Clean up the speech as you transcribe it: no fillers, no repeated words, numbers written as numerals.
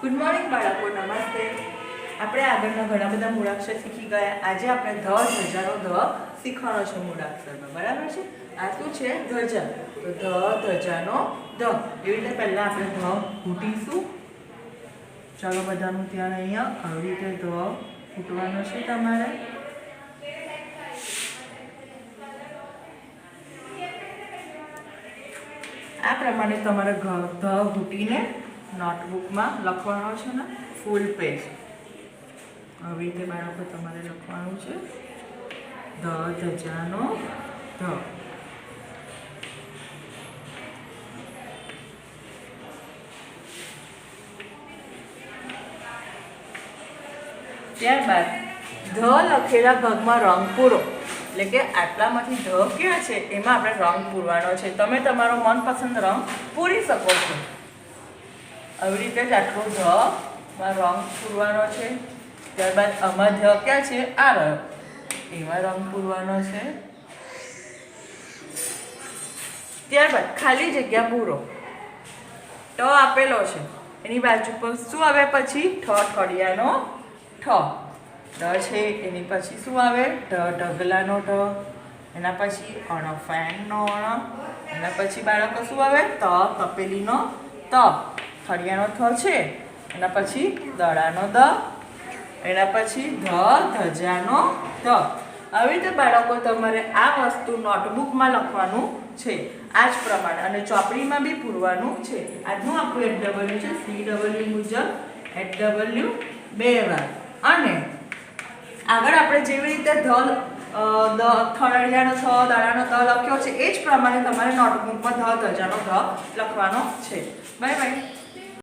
Good morning બાળકો, નમસ્તે. આપણે આગળના ઘણા બધા મૂળાક્ષર શીખી ગયા. આજે આપણે ધજાનો ધ શીખવાનો છે મૂળાક્ષરમાં, બરાબર છે. આ શું છે? ધજા. તો ધજાનો ધ. એવી રીતે પહેલા આપણે ધ ઘૂંટીશું. ચાલો બધાનું ત્યાં અહીંયા આવી રીતે ધ ઘૂંટવાનો છે તમારે. આ પ્રમાણે તમારે ધ ઘૂંટીને નોટબુકમાં લખવાનો છે ને, ફૂલ પેજ આવી રીતે બાળકો તમારે લખવાનું છે. ધજાનો ધ. ત્યારબાદ ધ લખેલા ભાગમાં રંગ પૂરો, એટલે કે આટલામાંથી ધ ક્યાં છે એમાં આપણે રંગ પૂરવાનો છે. તમે તમારો મનપસંદ રંગ પૂરી શકો છો. આવી રીતે જ આટલું ધમાં રંગ પૂરવાનો છે. ત્યારબાદ આમાં ધ ક્યાં છે? આ રહ્યો, એમાં રંગ પૂરવાનો છે. ત્યારબાદ ખાલી જગ્યા પૂરો. ટ આપેલો છે, એની બાજુ પર શું આવે? પછી ઠળિયાનો ઠ. ડ છે એની પછી શું આવે? ઢગલાનો ઢ. એના પછી ફેનનો અણ. એના પછી બાળકો શું આવે? તપેલીનો ત. થળિયાનો થ છે. એના પછી દડાનો દ. એના પછી ધજાનો ધ. આવી રીતે બાળકો તમારે આ વસ્તુ નોટબુકમાં લખવાનું છે, આ જ પ્રમાણે, અને ચોપડીમાં બી પૂરવાનું છે. આજનું આપણું HW છે. CW મુજબ HW 2 વાર. અને આગળ આપણે જેવી રીતે થળિયાનો થ, દડાનો દ લખ્યો છે, એ જ પ્રમાણે તમારે નોટબુકમાં ધજાનો ધ લખવાનો છે. Bye bye.